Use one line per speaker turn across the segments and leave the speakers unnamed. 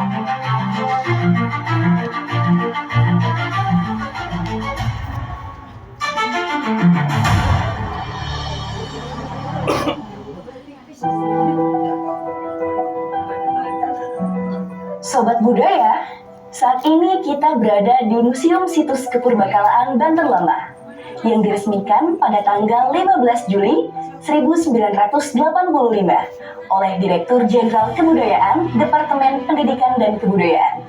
Sobat Budaya, saat ini kita berada di Museum Situs Kepurbakalaan Banten Lama yang diresmikan pada tanggal 15 Juli 1985 oleh Direktur Jenderal Kebudayaan Departemen Pendidikan dan Kebudayaan.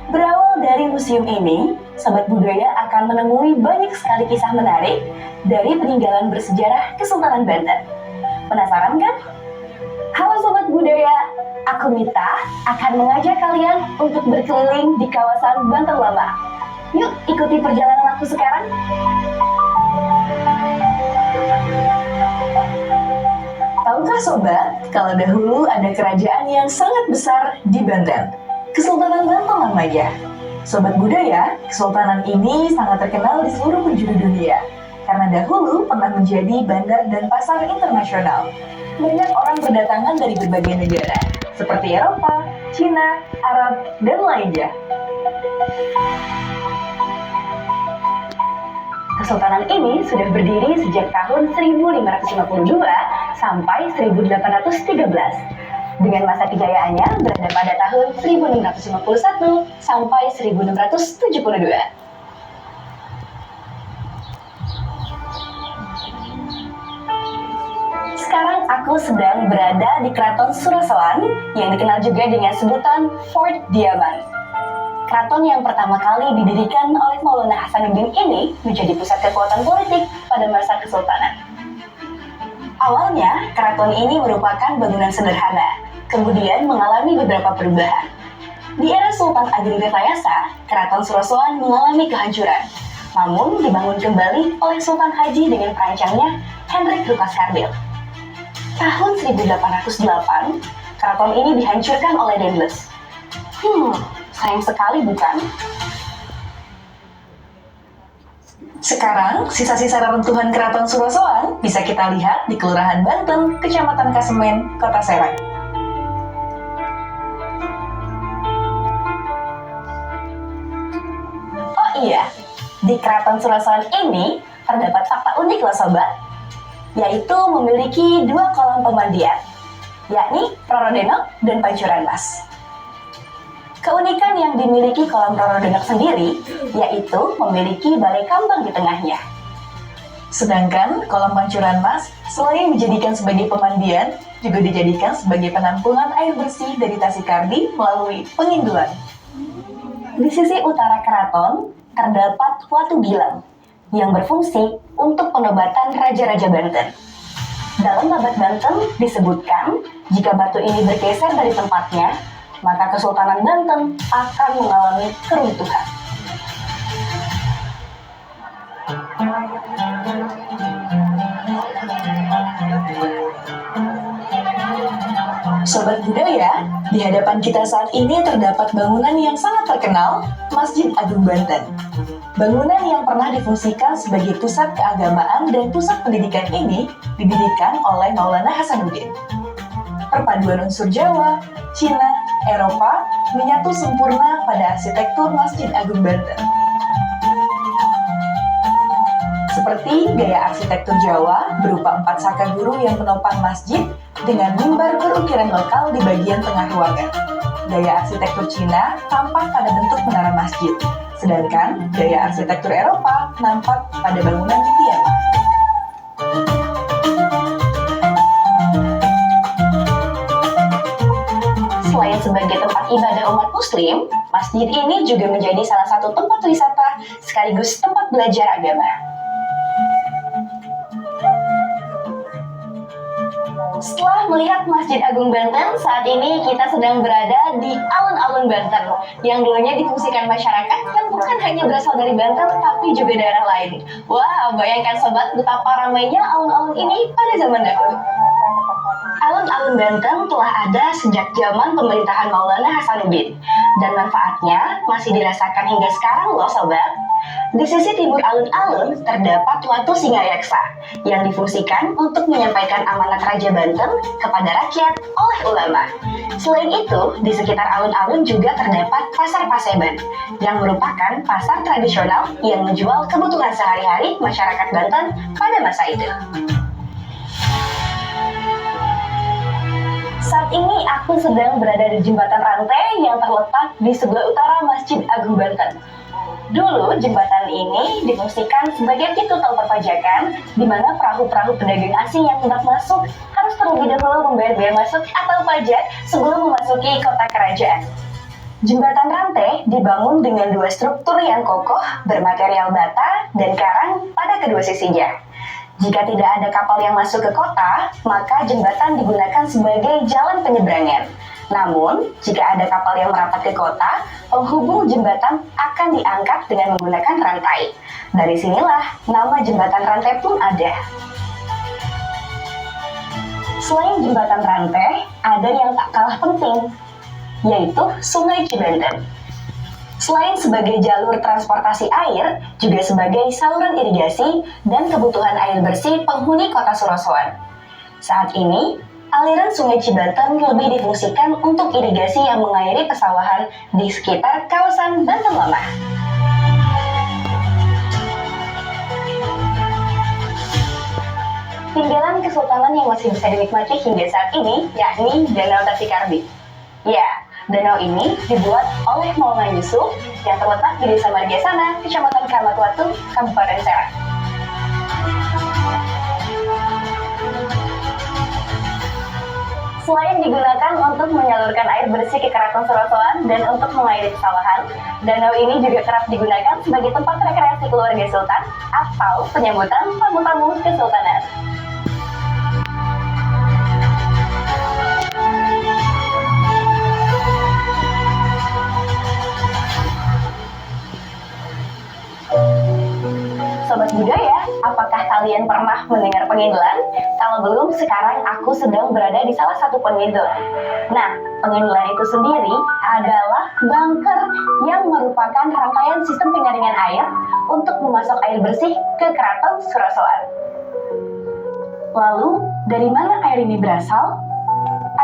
Berawal dari museum ini, Sobat Budaya akan menemui banyak sekali kisah menarik dari peninggalan bersejarah Kesultanan Banten. Penasaran kan? Halo Sobat Budaya, aku Mita akan mengajak kalian untuk berkeliling di kawasan Banten Lama. Yuk ikuti perjalanan aku sekarang. Tahukah Sobat, kalau dahulu ada kerajaan yang sangat besar di Banten, Kesultanan Banten namanya. Sobat Budaya, Kesultanan ini sangat terkenal di seluruh penjuru dunia karena dahulu pernah menjadi bandar dan pasar internasional. Banyak orang berdatangan dari berbagai negara, seperti Eropa, Cina, Arab, dan lainnya. Kesultanan ini sudah berdiri sejak tahun 1552 sampai 1813. Dengan masa kejayaannya berada pada tahun 1651 sampai 1672. Sekarang aku sedang berada di Keraton Surasoan yang dikenal juga dengan sebutan Fort Diaman. Keraton yang pertama kali didirikan oleh Maulana Hasanuddin ini menjadi pusat kekuatan politik pada masa Kesultanan. Awalnya, keraton ini merupakan bangunan sederhana, kemudian mengalami beberapa perubahan. Di era Sultan Agung Tirtayasa, Keraton Surasoan mengalami kehancuran, namun dibangun kembali oleh Sultan Haji dengan perancangnya Hendrik Lucas Kardil. Tahun 1808, keraton ini dihancurkan oleh Dendles. Sayang sekali bukan? Sekarang, sisa-sisa reruntuhan Keraton Surasoan bisa kita lihat di Kelurahan Banten, Kecamatan Kasemen, Kota Serang. Oh iya, di Keraton Surasoan ini terdapat fakta unik loh Sobat, yaitu memiliki 2 kolam pemandian, yakni Roro Denok dan Pancuran Mas. Keunikan yang dimiliki kolam Roro Denok sendiri, yaitu memiliki balai kambang di tengahnya. Sedangkan kolam Pancuran Mas, selain dijadikan sebagai pemandian, juga dijadikan sebagai penampungan air bersih dari Tasikardi melalui penginduan. Di sisi utara keraton, terdapat Watu Gilang, yang berfungsi untuk penobatan Raja-Raja Banten. Dalam Babat Banten disebutkan, jika batu ini bergeser dari tempatnya, maka Kesultanan Banten akan mengalami keruntuhan. Sobat Budaya, di hadapan kita saat ini terdapat bangunan yang sangat terkenal, Masjid Agung Banten. Bangunan yang pernah difungsikan sebagai pusat keagamaan dan pusat pendidikan ini didirikan oleh Maulana Hasanuddin. Perpaduan unsur Jawa, Cina, Eropa menyatu sempurna pada arsitektur Masjid Agung Banten. Seperti gaya arsitektur Jawa berupa 4 saka guru yang menopang masjid dengan mimbar berukiran lokal di bagian tengah ruangan. Gaya arsitektur Cina tampak pada bentuk menara masjid, sedangkan gaya arsitektur Eropa nampak pada bangunan di Tiamat. Selain sebagai tempat ibadah umat muslim, masjid ini juga menjadi salah satu tempat wisata sekaligus tempat belajar agama. Setelah melihat Masjid Agung Banten, saat ini kita sedang berada di alun-alun Banten yang dulunya difungsikan masyarakat yang bukan hanya berasal dari Banten tapi juga daerah lain. Wah, bayangkan Sobat betapa ramainya alun-alun ini pada zaman dahulu. Alun-alun Banten telah ada sejak zaman pemerintahan Maulana Hasanuddin dan manfaatnya masih dirasakan hingga sekarang loh Sobat. Di sisi timur alun-alun terdapat Watu Singayaksa yang difungsikan untuk menyampaikan amanat Raja Banten kepada rakyat oleh ulama. Selain itu, di sekitar alun-alun juga terdapat Pasar Paseban yang merupakan pasar tradisional yang menjual kebutuhan sehari-hari masyarakat Banten pada masa itu. Saat ini aku sedang berada di jembatan rantai yang terletak di sebelah utara Masjid Agung Banten. Dulu, jembatan ini difungsikan sebagai pintu tol perpajakan, di mana perahu-perahu pedagang asing yang hendak masuk harus terlebih dahulu membayar biaya masuk atau pajak sebelum memasuki kota kerajaan. Jembatan rantai dibangun dengan dua struktur yang kokoh bermaterial bata dan karang pada kedua sisinya. Jika tidak ada kapal yang masuk ke kota, maka jembatan digunakan sebagai jalan penyeberangan. Namun, jika ada kapal yang merapat ke kota, penghubung jembatan akan diangkat dengan menggunakan rantai. Dari sinilah nama jembatan rantai pun ada. Selain jembatan rantai, ada yang tak kalah penting, yaitu Sungai Cibanten. Selain sebagai jalur transportasi air, juga sebagai saluran irigasi dan kebutuhan air bersih penghuni kota Surosoan. Saat ini, aliran Sungai Cibanten lebih difungsikan untuk irigasi yang mengairi pesawahan di sekitar kawasan Banten Lama. Tinggalan kesultanan yang masih bisa dinikmati hingga saat ini, yakni Danau Tasikardi. Ya, danau ini dibuat oleh Maulana Yusuf yang terletak di Desa Margasana, Kecamatan Kramatwatu, Kabupaten Serang. Selain digunakan untuk menyalurkan air bersih ke Keraton Surosoan dan untuk mengairi pesawahan, danau ini juga kerap digunakan sebagai tempat rekreasi keluarga sultan atau penyambutan tamu-tamu kesultanan. Sobat budaya, apakah kalian pernah mendengar pengindelan? Kalau belum, sekarang aku sedang berada di salah satu pengindelan. Nah, pengindelan itu sendiri adalah bunker yang merupakan rangkaian sistem penyaringan air untuk memasok air bersih ke Keraton Surosoan. Lalu, dari mana air ini berasal?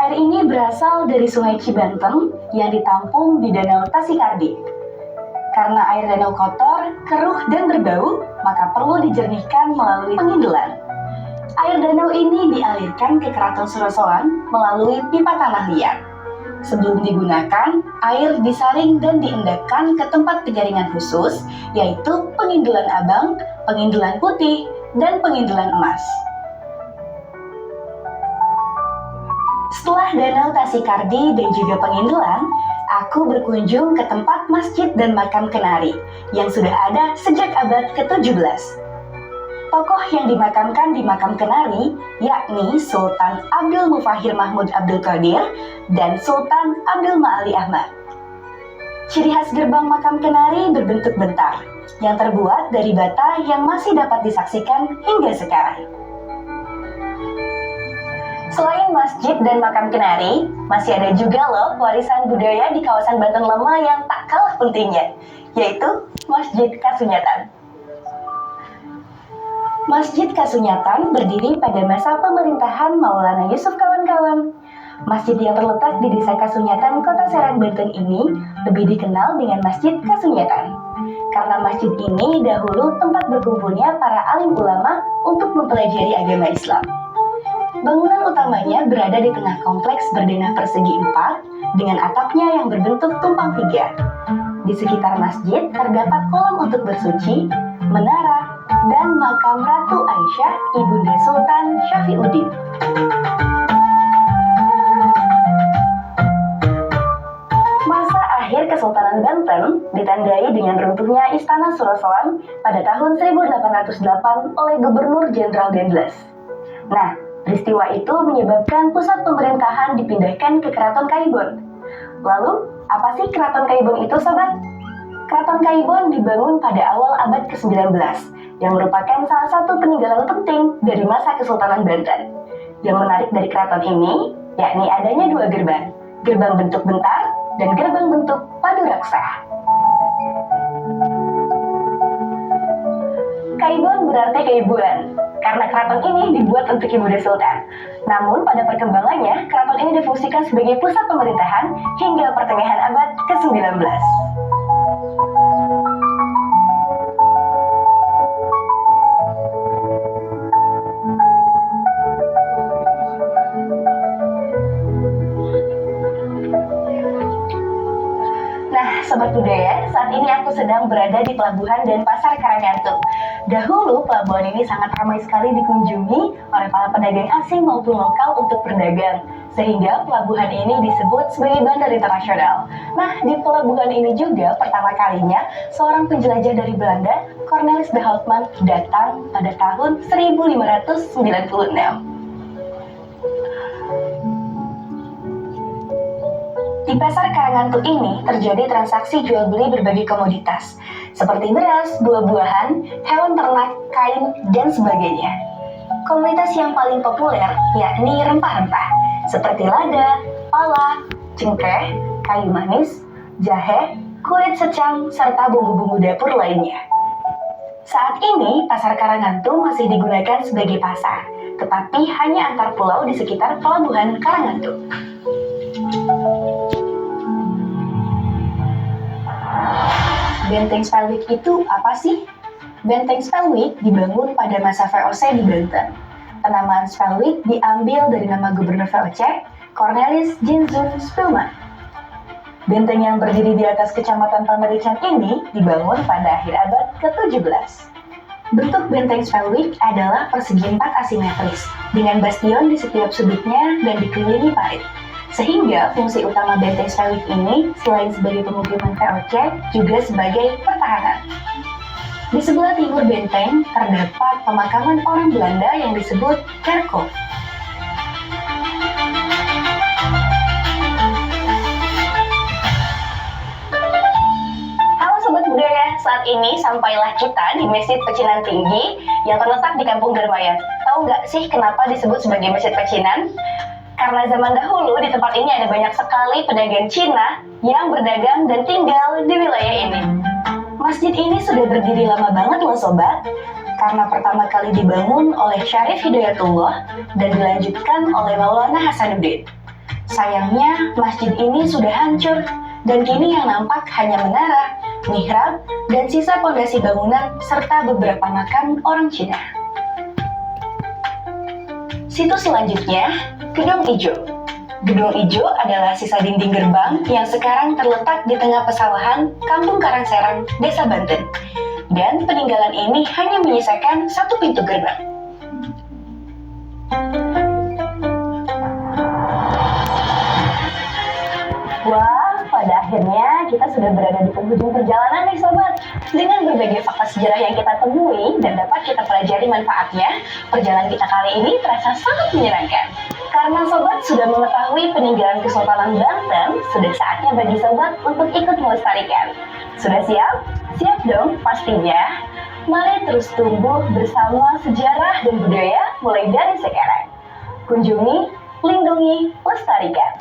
Air ini berasal dari Sungai Cibanten yang ditampung di Danau Tasikardi. Karena air danau kotor, keruh, dan berbau, maka perlu dijernihkan melalui pengindelan. Air danau ini dialirkan ke Keraton Surosoan melalui pipa tanah liat. Sebelum digunakan, air disaring dan diendapkan ke tempat penyaringan khusus, yaitu pengindelan abang, pengindelan putih, dan pengindelan emas. Setelah Danau Tasikardi dan juga pengindelan, aku berkunjung ke tempat masjid dan makam Kenari yang sudah ada sejak abad ke-17. Tokoh yang dimakamkan di makam Kenari yakni Sultan Abdul Mufahir Mahmud Abdul Qadir dan Sultan Abdul Ma'ali Ahmad. Ciri khas gerbang makam Kenari berbentuk bentar yang terbuat dari bata yang masih dapat disaksikan hingga sekarang. Selain masjid dan makam Kenari, masih ada juga loh warisan budaya di kawasan Banten Lama yang tak kalah pentingnya, yaitu Masjid Kasunyatan. Masjid Kasunyatan berdiri pada masa pemerintahan Maulana Yusuf kawan-kawan. Masjid yang terletak di Desa Kasunyatan, Kota Serang, Banten ini lebih dikenal dengan Masjid Kasunyatan. Karena masjid ini dahulu tempat berkumpulnya para alim ulama untuk mempelajari agama Islam. Bangunan utamanya berada di tengah kompleks berdenah persegi 4 dengan atapnya yang berbentuk tumpang 3. Di sekitar masjid terdapat kolam untuk bersuci, menara, dan makam Ratu Aisyah, Ibunda Sultan Syafiuddin. Masa akhir Kesultanan Banten ditandai dengan runtuhnya Istana Surosoan pada tahun 1808 oleh Gubernur Jenderal Dendles. Nah, peristiwa itu menyebabkan pusat pemerintahan dipindahkan ke Keraton Kaibon. Lalu, apa sih Keraton Kaibon itu, sobat? Keraton Kaibon dibangun pada awal abad ke-19, yang merupakan salah satu peninggalan penting dari masa Kesultanan Banten. Yang menarik dari keraton ini, yakni adanya dua gerbang bentuk bentar dan gerbang bentuk padu raksa. Kaibon berarti keibuan, karena keraton ini dibuat untuk ibunda sultan. Namun pada perkembangannya, keraton ini difungsikan sebagai pusat pemerintahan hingga pertengahan abad ke-19. Nah, Sobat Budaya, saat ini aku sedang berada di Pelabuhan dan Pasar Karanggantung. Dahulu, pelabuhan ini sangat ramai sekali dikunjungi oleh para pedagang asing maupun lokal untuk berdagang, sehingga pelabuhan ini disebut sebagai bandar internasional. Nah, di pelabuhan ini juga pertama kalinya seorang penjelajah dari Belanda, Cornelis de Houtman, datang pada tahun 1596. Di pasar Karanggantung ini terjadi transaksi jual beli berbagai komoditas, seperti beras, buah-buahan, hewan ternak, kain, dan sebagainya. Komoditas yang paling populer yakni rempah-rempah, seperti lada, pala, cengkeh, kayu manis, jahe, kulit secang, serta bumbu-bumbu dapur lainnya. Saat ini, pasar Karanggantung masih digunakan sebagai pasar, tetapi hanya antar pulau di sekitar pelabuhan Karanggantung. Benteng Spelwick itu apa sih? Benteng Spelwick dibangun pada masa VOC di Banten. Penamaan Spelwick diambil dari nama gubernur VOC, Cornelis Jinzon Spilman. Benteng yang berdiri di atas kecamatan Pamerican ini dibangun pada akhir abad ke-17. Bentuk benteng Spelwick adalah persegi 4 asimetris, dengan bastion di setiap sudutnya dan dikelilingi parit. Sehingga fungsi utama benteng Spelwick ini selain sebagai pemukiman VOC juga sebagai pertahanan. Di sebelah timur benteng terdapat pemakaman orang Belanda yang disebut Kerkhof. Halo Sobat Budaya, saat ini sampailah kita di Masjid Pecinan Tinggi yang terletak di Kampung Darmayan. Tahu nggak sih kenapa disebut sebagai Masjid Pecinan? Karena zaman dahulu di tempat ini ada banyak sekali pedagang Cina yang berdagang dan tinggal di wilayah ini. Masjid ini sudah berdiri lama banget loh sobat, karena pertama kali dibangun oleh Syarif Hidayatullah dan dilanjutkan oleh Maulana Hasanuddin. Sayangnya masjid ini sudah hancur dan kini yang nampak hanya menara, mihrab, dan sisa pondasi bangunan serta beberapa makam orang Cina. Situs selanjutnya, Gedung Ijo. Gedung Ijo adalah sisa dinding gerbang yang sekarang terletak di tengah pesawahan Kampung Karangserang, Desa Banten. Dan peninggalan ini hanya menyisakan satu pintu gerbang. Wah, pada akhirnya kita sudah berada di penghujung perjalanan nih sobat. Dengan berbagai fakta sejarah yang kita temui dan dapat kita pelajari manfaatnya, perjalanan kita kali ini terasa sangat menyenangkan. Karena sobat sudah mengetahui peninggalan Kesultanan Banten, sudah saatnya bagi sobat untuk ikut melestarikan. Sudah siap? Siap dong pastinya. Mari terus tumbuh bersama sejarah dan budaya mulai dari sekarang. Kunjungi, lindungi, lestarikan.